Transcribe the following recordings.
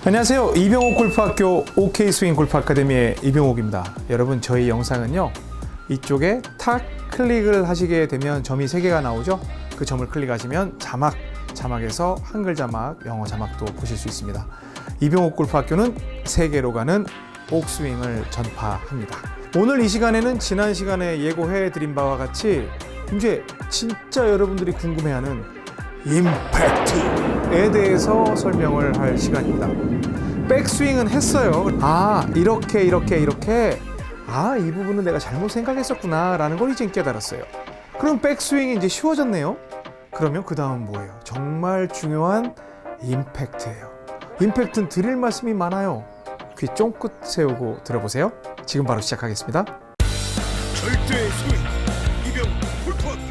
안녕하세요. 이병옥 골프학교 OK 스윙 골프 아카데미의 이병옥입니다. 여러분, 저희 영상은요, 이쪽에 탁 클릭을 하시게 되면 점이 3개가 나오죠. 그 점을 클릭하시면 자막에서 한글 자막, 영어 자막도 보실 수 있습니다. 이병옥 골프학교는 세계로 가는 옥스윙을 전파합니다. 오늘 이 시간에는 지난 시간에 예고해 드린 바와 같이 이제 진짜 여러분들이 궁금해하는 임팩트에 대해서 설명을 할 시간입니다. 백스윙은 했어요. 이렇게 이 부분은 내가 잘못 생각했었구나 라는 걸 이제 깨달았어요. 그럼 백스윙이 이제 쉬워졌네요. 그러면 그 다음 뭐예요? 정말 중요한 임팩트예요. 임팩트는 드릴 말씀이 많아요. 귀 쫑긋 세우고 들어보세요. 지금 바로 시작하겠습니다. 절대 스윙 이병 골프학교.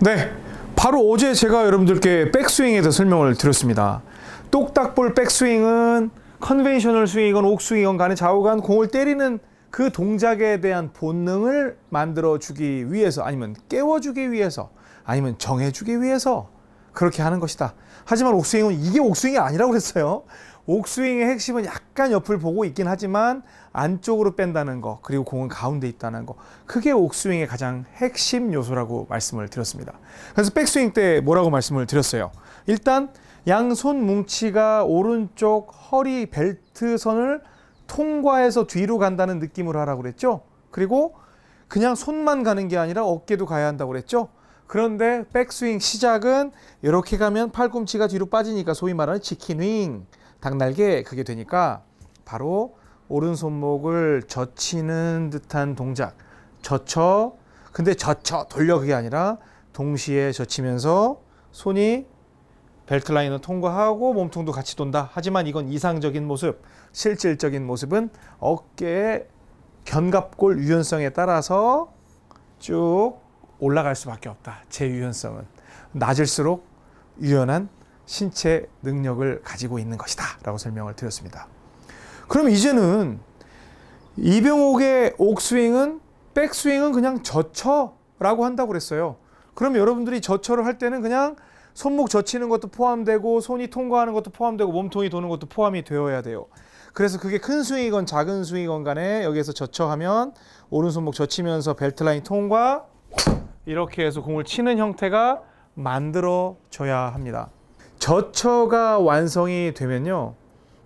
네, 바로 어제 제가 여러분들께 백스윙에 대해서 설명을 드렸습니다. 똑딱볼 백스윙은 컨벤셔널 스윙이건 옥스윙이건 간에 좌우간 공을 때리는 그 동작에 대한 본능을 만들어주기 위해서, 아니면 깨워주기 위해서, 아니면 정해주기 위해서 그렇게 하는 것이다. 하지만 옥스윙은 이게 옥스윙이 아니라고 그랬어요. 옥스윙의 핵심은 약간 옆을 보고 있긴 하지만 안쪽으로 뺀다는 거, 그리고 공은 가운데 있다는 거, 그게 옥스윙의 가장 핵심 요소라고 말씀을 드렸습니다. 그래서 백스윙 때 뭐라고 말씀을 드렸어요? 일단 양손 뭉치가 오른쪽 허리 벨트선을 통과해서 뒤로 간다는 느낌으로 하라고 그랬죠. 그리고 그냥 손만 가는 게 아니라 어깨도 가야 한다고 그랬죠. 그런데 백스윙 시작은 이렇게 가면 팔꿈치가 뒤로 빠지니까 소위 말하는 치킨윙, 닭날개, 그게 되니까 바로 오른손목을 젖히는 듯한 동작, 근데 돌려, 그게 아니라 동시에 젖히면서 손이 벨트 라인을 통과하고 몸통도 같이 돈다. 하지만 이건 이상적인 모습, 실질적인 모습은 어깨의 견갑골 유연성에 따라서 쭉 올라갈 수밖에 없다. 제 유연성은 낮을수록 유연한 신체 능력을 가지고 있는 것이다 라고 설명을 드렸습니다. 그럼 이제는 이병옥의 옥스윙은, 백스윙은 그냥 젖혀라고 한다고 그랬어요. 그럼 여러분들이 젖혀를 할 때는 그냥 손목 젖히는 것도 포함되고 손이 통과하는 것도 포함되고 몸통이 도는 것도 포함이 되어야 돼요. 그래서 그게 큰 스윙이건 작은 스윙이건 간에 여기에서 젖혀하면 오른손목 젖히면서 벨트 라인 통과, 이렇게 해서 공을 치는 형태가 만들어져야 합니다. 젖혀가 완성이 되면요,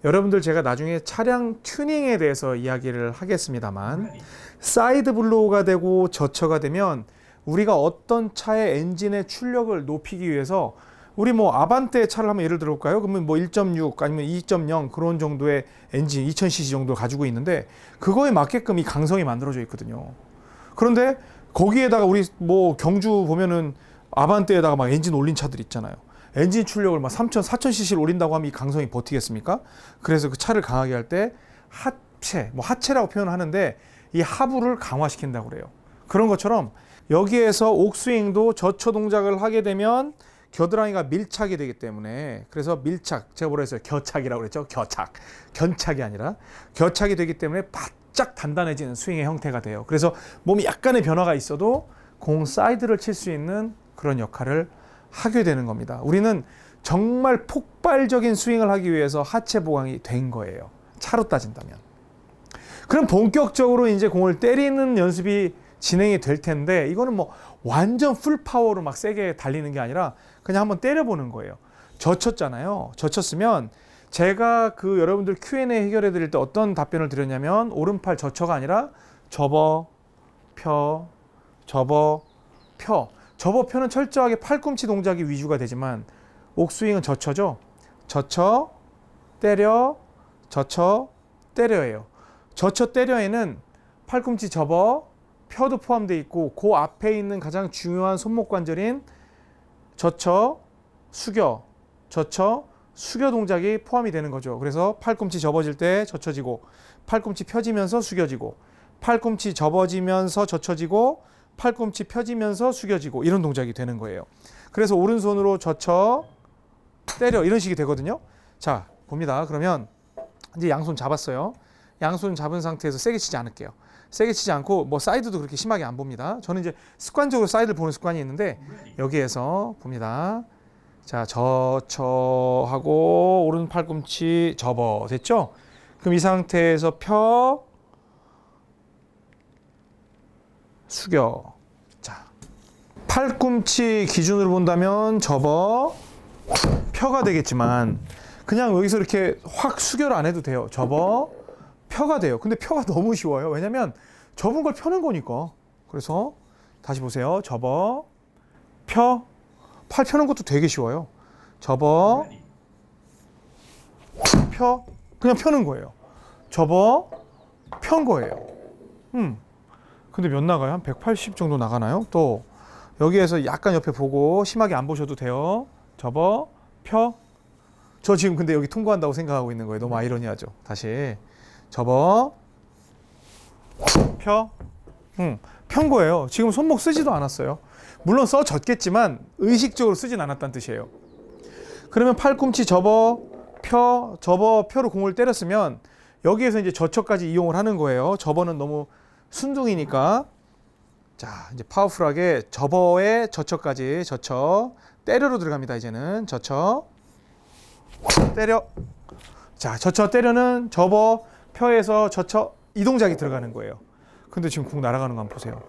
여러분들 제가 나중에 차량 튜닝에 대해서 이야기를 하겠습니다만, 사이드 블로우가 되고 젖혀가 되면 우리가 어떤 차의 엔진의 출력을 높이기 위해서, 우리 아반떼 차를 한번 예를 들어볼까요? 그러면 1.6 아니면 2.0 그런 정도의 엔진, 2000cc 정도 가지고 있는데 그거에 맞게끔 이 강성이 만들어져 있거든요. 그런데 거기에다가 우리 경주 보면은 아반떼에다가 막 엔진 올린 차들 있잖아요. 엔진 출력을 4000cc를 올린다고 하면 이 강성이 버티겠습니까? 그래서 그 차를 강하게 할 때 하체라고 표현을 하는데 이 하부를 강화시킨다고 그래요. 그런 것처럼 여기에서 옥스윙도 젖혀 동작을 하게 되면 겨드랑이가 밀착이 되기 때문에, 그래서 제가 뭐라 했어요? 겨착이라고 그랬죠? 견착이 아니라 겨착이 되기 때문에 바짝 단단해지는 스윙의 형태가 돼요. 그래서 몸이 약간의 변화가 있어도 공 사이드를 칠 수 있는 그런 역할을 하게 되는 겁니다. 우리는 정말 폭발적인 스윙을 하기 위해서 하체 보강이 된 거예요. 차로 따진다면. 그럼 본격적으로 이제 공을 때리는 연습이 진행이 될 텐데, 이거는 완전 풀 파워로 막 세게 달리는 게 아니라 그냥 한번 때려보는 거예요. 젖혔잖아요. 젖혔으면 제가 여러분들 Q&A 해결해 드릴 때 어떤 답변을 드렸냐면, 오른팔 젖혀가 아니라 접어, 펴, 접어, 펴. 접어, 펴는 철저하게 팔꿈치 동작이 위주가 되지만 옥스윙은 젖혀죠. 젖혀, 때려, 젖혀, 때려예요. 젖혀, 때려에는 팔꿈치 접어, 펴도 포함되어 있고 그 앞에 있는 가장 중요한 손목 관절인 젖혀, 숙여, 젖혀, 숙여 동작이 포함이 되는 거죠. 그래서 팔꿈치 접어질 때 젖혀지고, 팔꿈치 펴지면서 숙여지고, 팔꿈치 접어지면서 젖혀지고, 팔꿈치 펴지면서 숙여지고, 이런 동작이 되는 거예요. 그래서 오른손으로 젖혀, 때려, 이런 식이 되거든요. 자, 봅니다. 그러면 이제 양손 잡았어요. 양손 잡은 상태에서 세게 치지 않을게요. 세게 치지 않고 사이드도 그렇게 심하게 안 봅니다. 저는 이제 습관적으로 사이드를 보는 습관이 있는데, 여기에서 봅니다. 자, 젖혀하고 오른 팔꿈치 접어. 됐죠? 그럼 이 상태에서 펴, 숙여. 자, 팔꿈치 기준으로 본다면 접어, 펴가 되겠지만 그냥 여기서 이렇게 확 숙여를 안 해도 돼요. 접어, 펴가 돼요. 근데 펴가 너무 쉬워요. 왜냐면 접은 걸 펴는 거니까. 그래서 다시 보세요. 접어, 펴. 팔 펴는 것도 되게 쉬워요. 접어, 펴. 그냥 펴는 거예요. 접어, 편 거예요. 근데 몇 나가요? 한 180 정도 나가나요? 또 여기에서 약간 옆에 보고 심하게 안 보셔도 돼요. 접어, 펴. 저 지금 근데 여기 통과한다고 생각하고 있는 거예요. 너무 아이러니하죠. 다시 접어, 펴. 편 거예요. 지금 손목 쓰지도 않았어요. 물론 써졌겠지만 의식적으로 쓰진 않았다는 뜻이에요. 그러면 팔꿈치 접어, 펴, 접어, 펴로 공을 때렸으면 여기에서 이제 저처까지 이용을 하는 거예요. 접어는 너무 순둥이니까. 자, 이제 파워풀하게 접어에 저처까지, 저처 때려로 들어갑니다. 이제는 저처 때려. 자, 저처 때려는 접어, 펴에서 저처 이 동작이 들어가는 거예요. 근데 지금 공 날아가는 거 한번 보세요.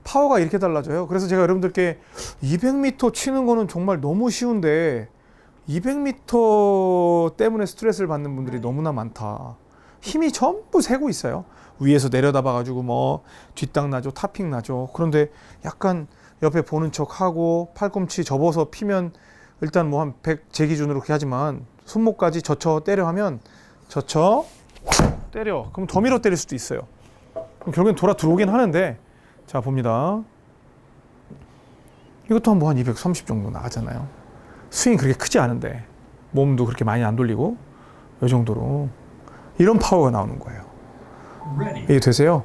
파워가 이렇게 달라져요. 그래서 제가 여러분들께 200m 치는 거는 정말 너무 쉬운데 200m 때문에 스트레스를 받는 분들이 너무나 많다. 힘이 전부 새고 있어요. 위에서 내려다 봐가지고 뭐 뒷땅 나죠, 탑핑 나죠. 그런데 약간 옆에 보는 척하고 팔꿈치 접어서 피면 일단 뭐 한 100 제 기준으로 그렇게 하지만 손목까지 젖혀 때려 하면 젖혀 때려. 그럼 더 밀어 때릴 수도 있어요. 그럼 결국엔 돌아 들어오긴 하는데 자 봅니다. 이것도 한 뭐 한 230 정도 나가잖아요. 스윙이 그렇게 크지 않은데 몸도 그렇게 많이 안 돌리고 이 정도로 이런 파워가 나오는 거예요. 이해 되세요?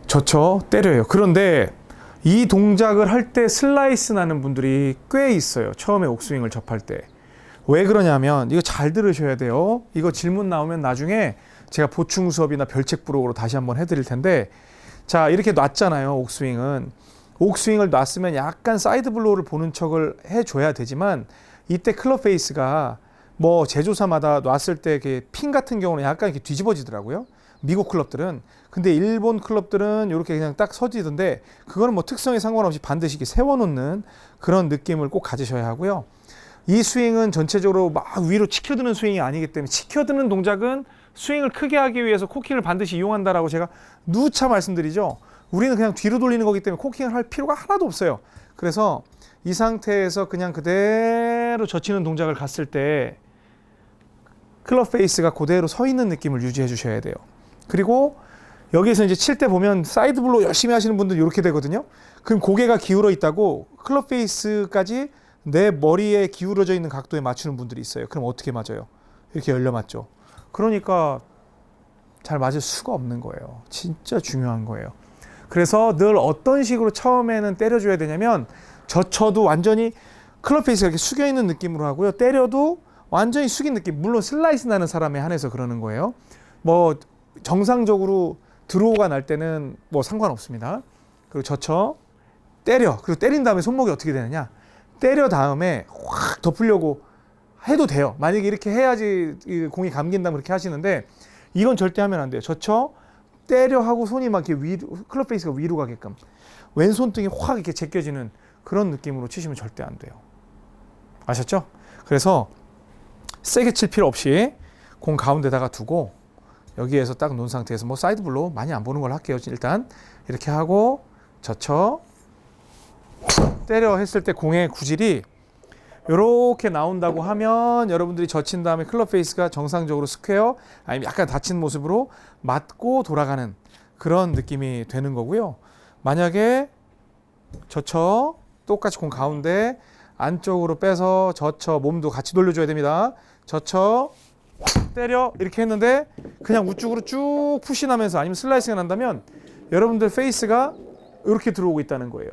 젖혀 때려요. 그런데 이 동작을 할 때 슬라이스 나는 분들이 꽤 있어요. 처음에 옥스윙을 접할 때. 왜 그러냐면 이거 잘 들으셔야 돼요. 이거 질문 나오면 나중에 제가 보충 수업이나 별책 부록으로 다시 한번 해드릴 텐데 자 이렇게 놨잖아요. 옥스윙은. 옥스윙을 놨으면 약간 사이드 블로우를 보는 척을 해줘야 되지만 이때 클럽 페이스가 뭐 제조사마다 놨을 때 핀 같은 경우는 약간 이렇게 뒤집어지더라고요. 미국 클럽들은. 근데 일본 클럽들은 이렇게 그냥 딱 서지던데 그거는 뭐 특성에 상관없이 반드시 이렇게 세워놓는 그런 느낌을 꼭 가지셔야 하고요. 이 스윙은 전체적으로 막 위로 치켜드는 스윙이 아니기 때문에 치켜드는 동작은 스윙을 크게 하기 위해서 코킹을 반드시 이용한다라고 제가 누차 말씀드리죠. 우리는 그냥 뒤로 돌리는 거기 때문에 코킹을 할 필요가 하나도 없어요. 그래서 이 상태에서 그냥 그대로 젖히는 동작을 갔을 때 클럽 페이스가 그대로 서 있는 느낌을 유지해 주셔야 돼요. 그리고 여기에서 이제 칠 때 보면 사이드 블로우 열심히 하시는 분들 이렇게 되거든요. 그럼 고개가 기울어 있다고 클럽 페이스까지 내 머리에 기울어져 있는 각도에 맞추는 분들이 있어요. 그럼 어떻게 맞아요? 이렇게 열려 맞죠. 그러니까 잘 맞을 수가 없는 거예요. 진짜 중요한 거예요. 그래서 늘 어떤 식으로 처음에는 때려줘야 되냐면 젖혀도 완전히 클럽 페이스가 이렇게 숙여 있는 느낌으로 하고요. 때려도 완전히 숙인 느낌. 물론 슬라이스 나는 사람에 한해서 그러는 거예요. 뭐 정상적으로 드로우가 날 때는 뭐 상관없습니다. 그리고 젖혀 때려. 그리고 때린 다음에 손목이 어떻게 되느냐. 때려 다음에 확 덮으려고 해도 돼요. 만약에 이렇게 해야지 공이 감긴다면 그렇게 하시는데 이건 절대 하면 안 돼요. 젖혀 때려 하고 손이 막 이렇게 위로, 클럽 페이스가 위로 가게끔 왼손등이 확 이렇게 제껴지는 그런 느낌으로 치시면 절대 안 돼요. 아셨죠? 그래서 세게 칠 필요 없이 공 가운데다가 두고 여기에서 딱 놓은 상태에서 뭐 사이드 블로우 많이 안 보는 걸로 할게요. 일단 이렇게 하고 젖혀 때려 했을 때 공의 구질이 이렇게 나온다고 하면 여러분들이 젖힌 다음에 클럽 페이스가 정상적으로 스퀘어 아니면 약간 닫힌 모습으로 맞고 돌아가는 그런 느낌이 되는 거고요. 만약에 젖혀 똑같이 공 가운데 안쪽으로 빼서 젖혀 몸도 같이 돌려줘야 됩니다. 젖혀 때려 이렇게 했는데 그냥 우측으로 쭉 푸신하면서 아니면 슬라이스가 난다면 여러분들 페이스가 이렇게 들어오고 있다는 거예요.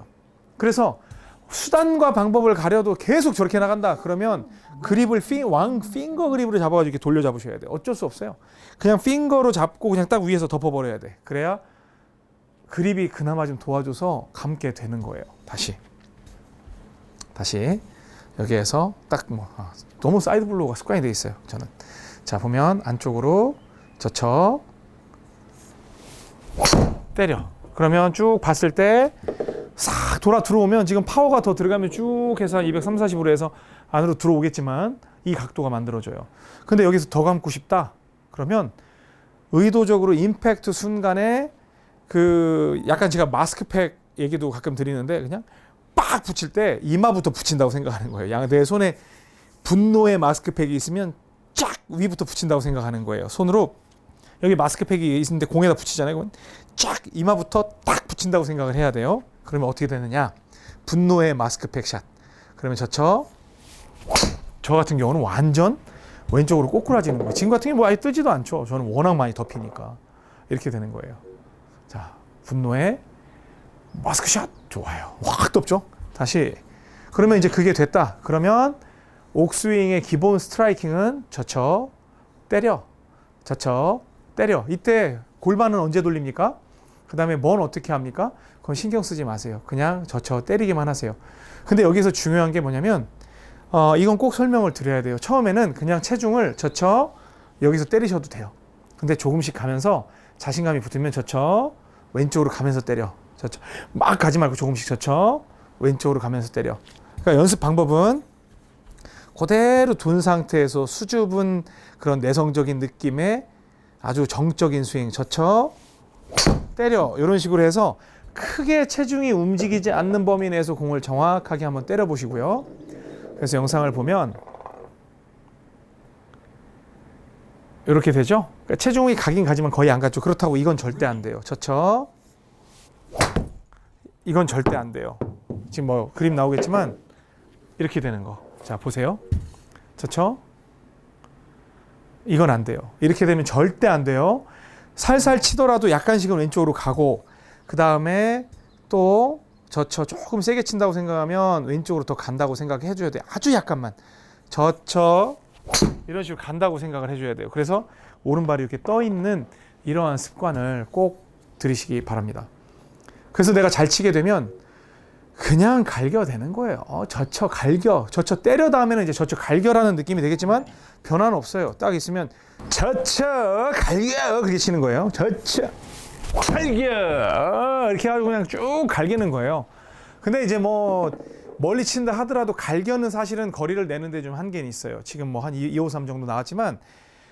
그래서 수단과 방법을 가려도 계속 저렇게 나간다. 그러면 그립을 핑거 그립으로 잡아가지고 이렇게 돌려 잡으셔야 돼요. 어쩔 수 없어요. 그냥 핑거로 잡고 그냥 딱 위에서 덮어버려야 돼. 그래야 그립이 그나마 좀 도와줘서 감게 되는 거예요. 다시. 여기에서 딱 너무 사이드 블로우가 습관이 돼 있어요. 저는. 자, 보면 안쪽으로 젖혀 때려. 그러면 쭉 봤을 때 싹 돌아 들어오면 지금 파워가 더 들어가면 쭉 해서 230, 40으로 해서 안으로 들어오겠지만 이 각도가 만들어져요. 근데 여기서 더 감고 싶다. 그러면 의도적으로 임팩트 순간에 그 약간 제가 마스크팩 얘기도 가끔 드리는데 그냥 빡 붙일 때 이마부터 붙인다고 생각하는 거예요. 내 손에 분노의 마스크팩이 있으면 쫙 위부터 붙인다고 생각하는 거예요. 손으로 여기 마스크팩이 있는데 공에다 붙이잖아요. 그러면 쫙 이마부터 딱 붙인다고 생각을 해야 돼요. 그러면 어떻게 되느냐? 분노의 마스크팩 샷. 그러면 저 같은 경우는 완전 왼쪽으로 꼬꾸라지는 거예요. 지금 같은 경우 뭐 아예 뜨지도 않죠. 저는 워낙 많이 덮이니까. 이렇게 되는 거예요. 자, 분노의 마스크 샷. 좋아요. 확 덮죠? 다시. 그러면 이제 그게 됐다. 그러면 옥스윙의 기본 스트라이킹은 때려. 때려. 이때 골반은 언제 돌립니까? 그 다음에 뭔 어떻게 합니까? 그건 신경 쓰지 마세요. 그냥 때리기만 하세요. 근데 여기서 중요한 게 뭐냐면 이건 꼭 설명을 드려야 돼요. 처음에는 그냥 체중을 여기서 때리셔도 돼요. 근데 조금씩 가면서 자신감이 붙으면 왼쪽으로 가면서 때려. 막 가지 말고 조금씩 왼쪽으로 가면서 때려. 그러니까 연습 방법은 그대로 둔 상태에서 수줍은 그런 내성적인 느낌의 아주 정적인 스윙, 때려. 이런 식으로 해서 크게 체중이 움직이지 않는 범위 내에서 공을 정확하게 한번 때려 보시고요. 그래서 영상을 보면 이렇게 되죠. 그러니까 체중이 가긴 가지만 거의 안 갔죠. 그렇다고 이건 절대 안 돼요. 이건 절대 안 돼요. 지금 뭐 그림 나오겠지만 이렇게 되는 거. 자, 보세요. 이건 안 돼요. 이렇게 되면 절대 안 돼요. 살살 치더라도 약간씩은 왼쪽으로 가고 그 다음에 또 조금 세게 친다고 생각하면 왼쪽으로 더 간다고 생각해 줘야 돼요. 아주 약간만. 이런 식으로 간다고 생각을 해줘야 돼요. 그래서 오른발이 이렇게 떠 있는 이러한 습관을 꼭 들이시기 바랍니다. 그래서 내가 잘 치게 되면 그냥 갈겨되는 거예요. 갈겨. 때려 다음에는 이제 갈겨라는 느낌이 되겠지만 변화는 없어요. 딱 있으면 갈겨 그렇게 치는 거예요. 갈겨 이렇게 하고 그냥 쭉 갈기는 거예요. 근데 이제 뭐 멀리 친다 하더라도 갈겨는 사실은 거리를 내는데 좀 한계는 있어요. 지금 뭐 한 253 정도 나왔지만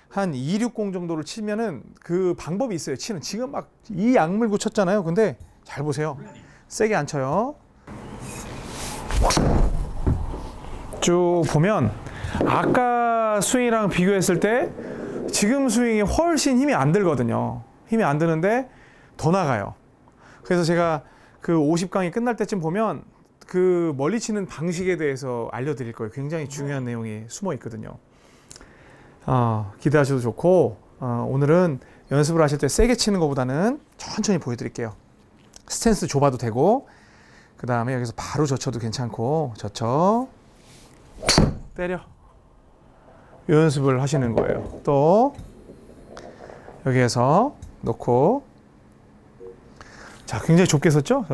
한 260 정도를 치면은 그 방법이 있어요. 치는 지금 막 이 악물고 쳤잖아요. 근데 잘 보세요. 세게 안 쳐요. 쭉 보면 아까 스윙이랑 비교했을 때 지금 스윙이 훨씬 힘이 안 들거든요. 힘이 안 드는데 더 나가요. 그래서 제가 그 50강이 끝날 때쯤 보면 그 멀리 치는 방식에 대해서 알려드릴 거예요. 굉장히 중요한 내용이 숨어 있거든요. 기대하셔도 좋고 오늘은 연습을 하실 때 세게 치는 것보다는 천천히 보여드릴게요. 스탠스 좁아도 되고 그 다음에 여기서 바로 젖혀도 괜찮고 때려. 이 연습을 하시는 거예요. 또 여기에서 놓고 자, 굉장히 좁게 섰죠?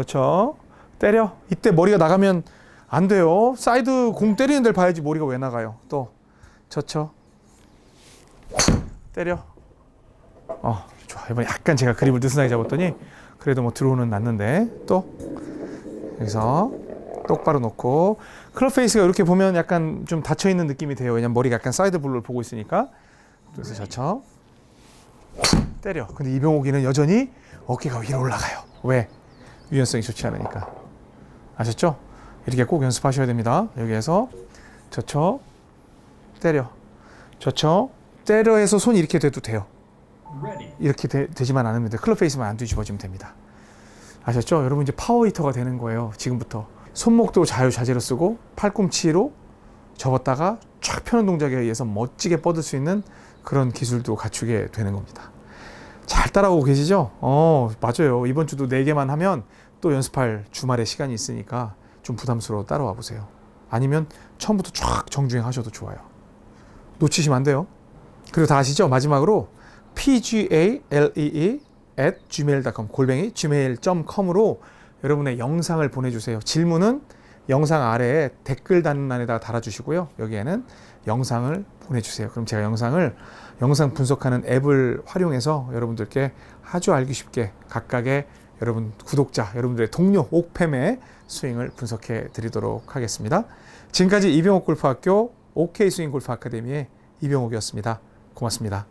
때려. 이때 머리가 나가면 안 돼요. 사이드 공 때리는 데를 봐야지 머리가 왜 나가요. 또 때려. 좋아. 이번에 약간 제가 그립을 느슨하게 잡았더니 그래도 뭐 들어오는 났는데 또 여기서 똑바로 놓고 클럽 페이스가 이렇게 보면 약간 좀 닫혀 있는 느낌이 돼요. 왜냐면 머리가 약간 사이드 블루를 보고 있으니까. 그래서 때려. 근데 이병옥이는 여전히 어깨가 위로 올라가요. 왜? 유연성이 좋지 않으니까. 아셨죠? 이렇게 꼭 연습하셔야 됩니다. 여기에서 때려. 때려 해서 손이 이렇게 돼도 돼요. 이렇게 되지만 않으면 돼요. 클럽 페이스만 안 뒤집어지면 됩니다. 아셨죠? 여러분 이제 파워 히터가 되는 거예요. 지금부터. 손목도 자유자재로 쓰고 팔꿈치로 접었다가 쫙 펴는 동작에 의해서 멋지게 뻗을 수 있는 그런 기술도 갖추게 되는 겁니다. 잘 따라오고 계시죠? 맞아요. 이번 주도 4개만 하면 또 연습할 주말에 시간이 있으니까 좀 부담스러워 따라와 보세요. 아니면 처음부터 쫙 정주행 하셔도 좋아요. 놓치시면 안 돼요. 그리고 다 아시죠? 마지막으로 pgalee@gmail.com gmail.com으로 여러분의 영상을 보내주세요. 질문은 영상 아래에 댓글 단란에다가 달아주시고요. 여기에는 영상을 보내주세요. 그럼 제가 영상 분석하는 앱을 활용해서 여러분들께 아주 알기 쉽게 각각의 여러분 구독자, 여러분들의 동료 옥팸의 스윙을 분석해 드리도록 하겠습니다. 지금까지 이병옥 골프학교 OK 스윙 골프 아카데미의 이병옥이었습니다. 고맙습니다.